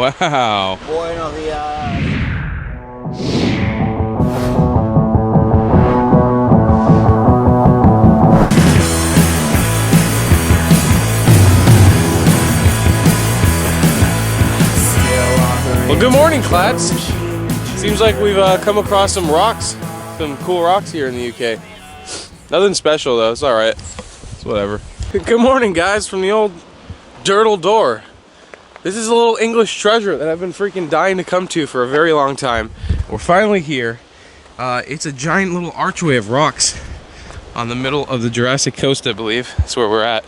Wow. Buenos días. Well, good morning, Clatts. Seems like we've come across some rocks, some cool rocks here in the UK. Nothing special though, it's alright. It's whatever. Good morning, guys, from the old Durdle Door. This is a little English treasure that I've been freaking dying to come to for a very long time. We're finally here. It's a giant little archway of rocks on the middle of the Jurassic Coast, I believe. That's where we're at.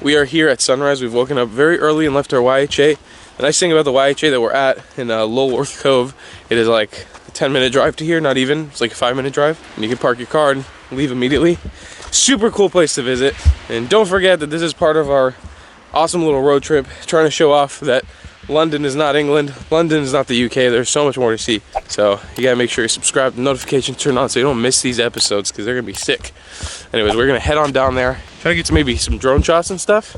We are here at sunrise. We've woken up very early and left our YHA. The nice thing about the YHA that we're at in Lulworth Cove, it is like a 10-minute drive to here, not even. It's like a 5-minute drive. And you can park your car and leave immediately. Super cool place to visit. And don't forget that this is part of our awesome little road trip, trying to show off that London is not England, London is not the UK. There's so much more to see. So you gotta make sure you subscribe, the notifications turn on so you don't miss these episodes because they're gonna be sick. Anyways, we're gonna head on down there, try to get to maybe some drone shots and stuff.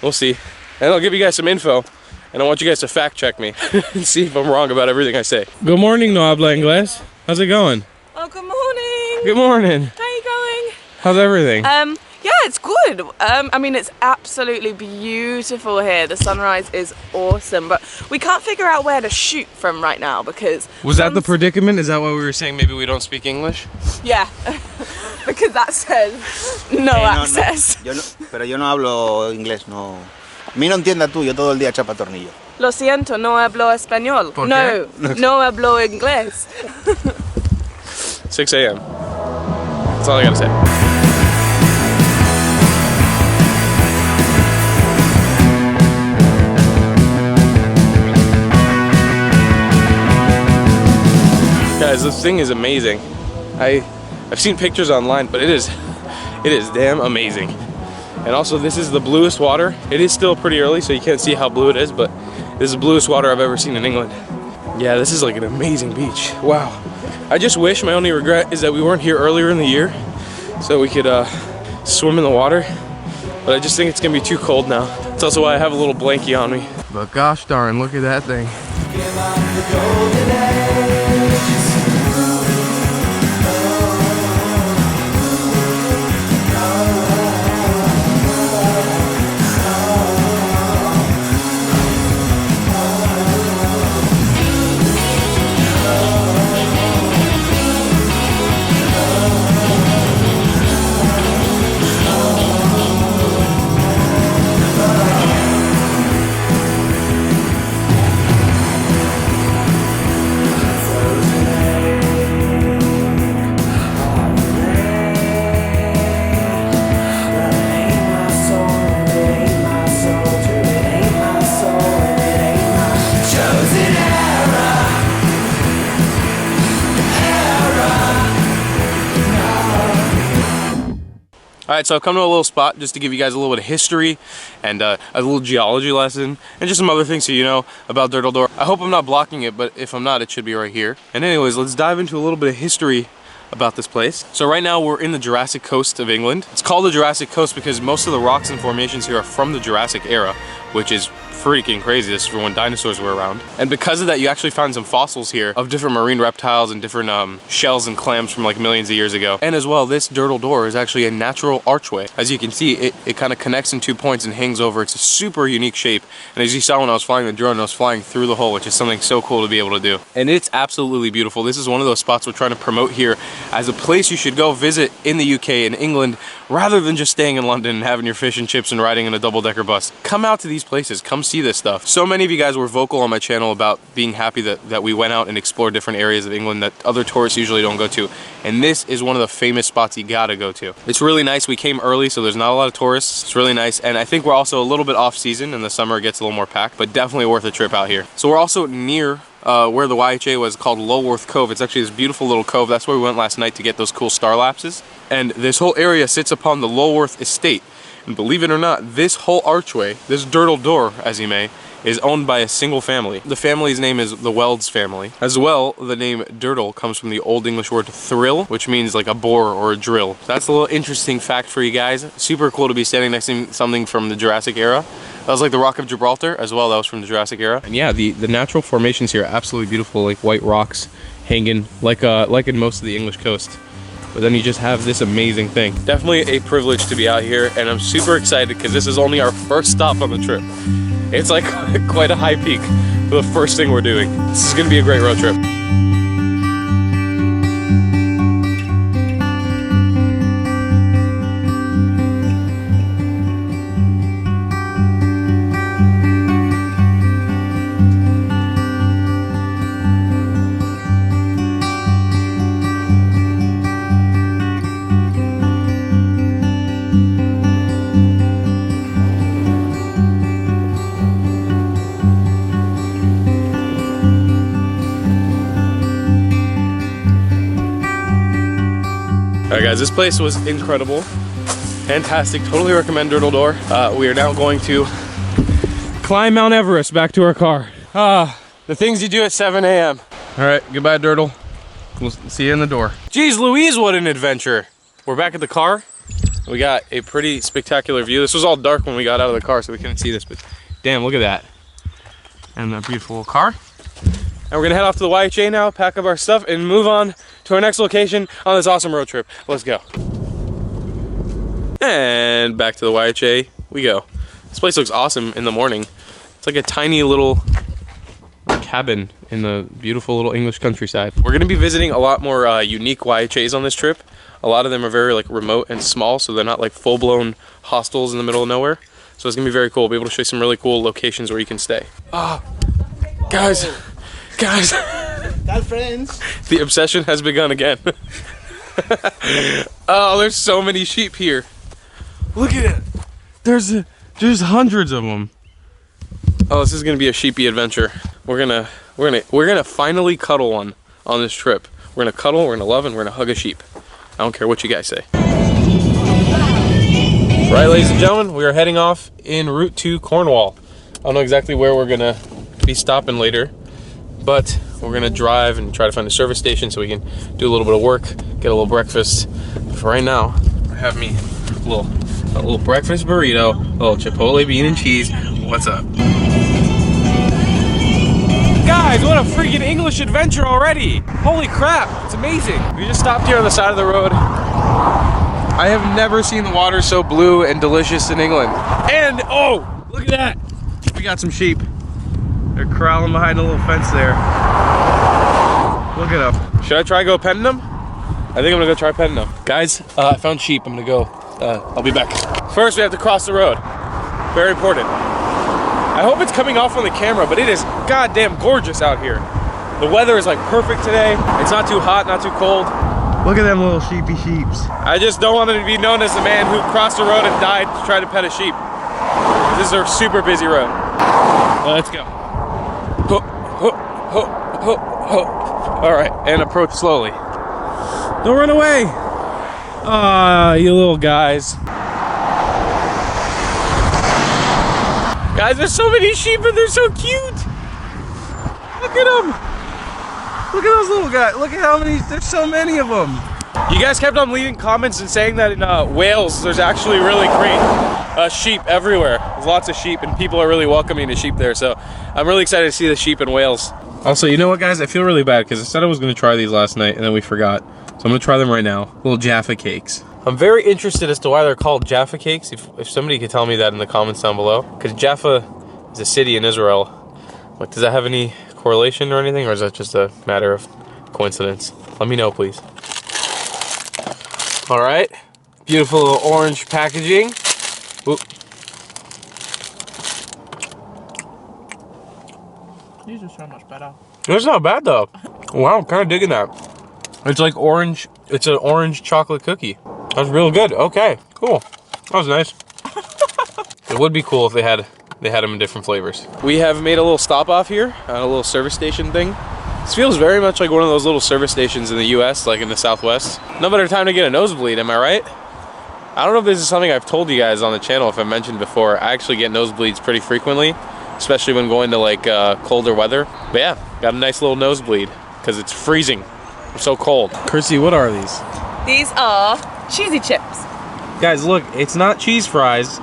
We'll see. And I'll give you guys some info. And I want you guys to fact check me and see if I'm wrong about everything I say. Good morning, no habla inglés. How's it going? Oh, good morning. Good morning. How are you going? How's everything? Yeah, it's good. I mean, it's absolutely beautiful here. The sunrise is awesome, but we can't figure out where to shoot from right now because... Was that the predicament? Is that why we were saying maybe we don't speak English? Yeah, because that says no access. Pero yo no hablo inglés, no. A mí no entienda tú, yo todo el día chapa tornillo. Lo siento, no hablo español. ¿Por no, qué? no hablo inglés. 6 a.m. That's all I gotta say. Guys, this thing is amazing. I've seen pictures online, but it is damn amazing. And also, this is the bluest water. It is still pretty early, so you can't see how blue it is, but this is the bluest water I've ever seen in England. Yeah, this is like an amazing beach. Wow. I just wish, my only regret is that we weren't here earlier in the year so we could swim in the water. But I just think it's gonna be too cold now. That's also why I have a little blankie on me. But gosh darn, look at that thing. Alright, so I've come to a little spot just to give you guys a little bit of history and a little geology lesson and just some other things so you know about Durdle Door. I hope I'm not blocking it, but if I'm not, it should be right here. And anyways, let's dive into a little bit of history about this place. So right now we're in the Jurassic Coast of England. It's called the Jurassic Coast because most of the rocks and formations here are from the Jurassic era, which is freaking crazy. This is from when dinosaurs were around. And because of that, you actually find some fossils here of different marine reptiles and different shells and clams from like millions of years ago. And as well, this Durdle Door is actually a natural archway. As you can see, it kind of connects in 2 points and hangs over. It's a super unique shape. And as you saw when I was flying the drone, I was flying through the hole, which is something so cool to be able to do. And it's absolutely beautiful. This is one of those spots we're trying to promote here as a place you should go visit in the UK and England rather than just staying in London and having your fish and chips and riding in a double-decker bus. Come out to these places, come see this stuff. So many of you guys were vocal on my channel about being happy that we went out and explored different areas of England that other tourists usually don't go to. And this is one of the famous spots you gotta go to. It's really nice. We came early, so there's not a lot of tourists. It's really nice. And I think we're also a little bit off season. In the summer it gets a little more packed, but definitely worth a trip out here. So we're also near where the YHA was, called Lulworth Cove. It's actually this beautiful little cove. That's where we went last night to get those cool star lapses. And this whole area sits upon the Lulworth estate. And believe it or not, this whole archway, this Durdle Door, as you may, is owned by a single family. The family's name is the Welds family. As well, the name Durdle comes from the Old English word thrill, which means like a bore or a drill. That's a little interesting fact for you guys. Super cool to be standing next to something from the Jurassic era. That was like the Rock of Gibraltar as well. That was from the Jurassic era. And yeah, the natural formations here are absolutely beautiful, like white rocks hanging like in most of the English coast. But then you just have this amazing thing. Definitely a privilege to be out here, and I'm super excited because this is only our first stop on the trip. It's like quite a high peak for the first thing we're doing. This is gonna be a great road trip. Alright guys, this place was incredible. Fantastic, totally recommend Durdle Door. We are now going to climb Mount Everest back to our car. The things you do at 7 a.m. Alright, goodbye Durdle. We'll see you in the door. Jeez Louise, what an adventure. We're back at the car. We got a pretty spectacular view. This was all dark when we got out of the car, so we couldn't see this, but damn, look at that. And a beautiful car. And we're gonna head off to the YHA now, pack up our stuff, and move on to our next location on this awesome road trip. Let's go. And back to the YHA we go. This place looks awesome in the morning. It's like a tiny little cabin in the beautiful little English countryside. We're gonna be visiting a lot more unique YHAs on this trip. A lot of them are very like remote and small, so they're not like full-blown hostels in the middle of nowhere. So it's gonna be very cool. We'll be able to show you some really cool locations where you can stay. Guys. Tell friends. The obsession has begun again. Oh, there's so many sheep here. Look at it. There's hundreds of them. Oh, this is gonna be a sheepy adventure. We're gonna finally cuddle one on this trip. We're gonna cuddle, we're gonna love, and we're gonna hug a sheep. I don't care what you guys say. Right, ladies and gentlemen, we are heading off en route to Cornwall. I don't know exactly where we're gonna be stopping later, but we're gonna drive and try to find a service station so we can do a little bit of work, get a little breakfast. But for right now, I have me a little breakfast burrito, a little Chipotle bean and cheese. What's up? Guys, what a freaking English adventure already! Holy crap, it's amazing. We just stopped here on the side of the road. I have never seen the water so blue and delicious in England. And, oh, look at that. We got some sheep. They're crawling behind a little fence there. Look at them. Should I try go petting them? I think I'm gonna go try petting them. Guys, I found sheep. I'm gonna go. I'll be back. First, we have to cross the road. Very important. I hope it's coming off on the camera, but it is goddamn gorgeous out here. The weather is like perfect today. It's not too hot, not too cold. Look at them little sheepy sheeps. I just don't want to be known as the man who crossed the road and died to try to pet a sheep. This is a super busy road. Let's go. Ho, ho, ho, ho, ho. All right, and approach slowly. Don't run away. Ah, you little guys. Guys, there's so many sheep and they're so cute. Look at them. Look at those little guys. Look at how many, there's so many of them. You guys kept on leaving comments and saying that in Wales, there's actually really great sheep everywhere. There's lots of sheep and people are really welcoming the sheep there. So I'm really excited to see the sheep in Wales. Also, you know what guys? I feel really bad because I said I was going to try these last night and then we forgot. So I'm going to try them right now. Little Jaffa cakes. I'm very interested as to why they're called Jaffa cakes. If somebody could tell me that in the comments down below. Because Jaffa is a city in Israel. Like, does that have any correlation or anything? Or is that just a matter of coincidence? Let me know, please. All right. Beautiful little orange packaging. Oop. These are so much better. It's not bad though. Wow, I'm kind of digging that. It's like orange. It's an orange chocolate cookie. That's real good. Okay, cool. That was nice. It would be cool if they had them in different flavors. We have made a little stop off here at a little service station thing. This feels very much like one of those little service stations in the US, like in the Southwest. No better time to get a nosebleed, am I right? I don't know if this is something I've told you guys on the channel, if I mentioned before. I actually get nosebleeds pretty frequently. especially when going to like colder weather. But yeah, got a nice little nosebleed because it's freezing. I'm so cold. Christy, what are these? These are cheesy chips. Guys, look, it's not cheese fries,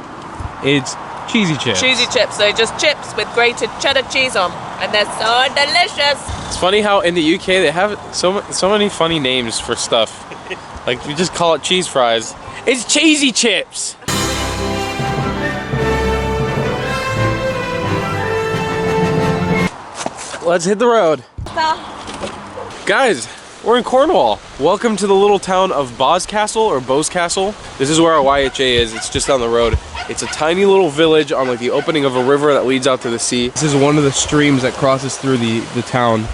it's cheesy chips. Cheesy chips, so just chips with grated cheddar cheese on, and they're so delicious. It's funny how in the UK they have so many funny names for stuff. Like, we just call it cheese fries. It's cheesy chips! Let's hit the road. Guys, we're in Cornwall. Welcome to the little town of Boscastle or Boscastle. This is where our YHA is. It's just down the road. It's a tiny little village on like the opening of a river that leads out to the sea. This is one of the streams that crosses through the town.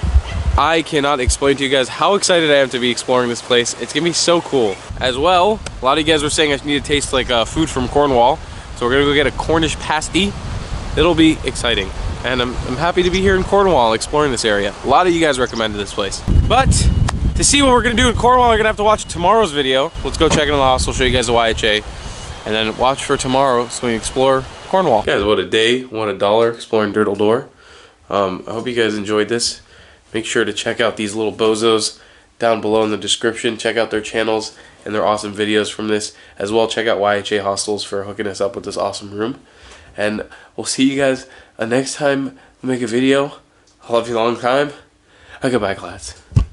I cannot explain to you guys how excited I am to be exploring this place. It's gonna be so cool. As well, a lot of you guys were saying I need to taste like food from Cornwall. So we're gonna go get a Cornish pasty. It'll be exciting. And I'm happy to be here in Cornwall exploring this area. A lot of you guys recommended this place. But to see what we're gonna do in Cornwall, you're gonna have to watch tomorrow's video. Let's go check in the house. I'll show you guys the YHA. And then watch for tomorrow so we can explore Cornwall. Guys, what a day, what a dollar exploring Durdle Door. I hope you guys enjoyed this. Make sure to check out these little bozos down below in the description. Check out their channels and their awesome videos from this. As well, check out YHA Hostels for hooking us up with this awesome room. And we'll see you guys next time we make a video. I love you a long time. Goodbye, CLATTs.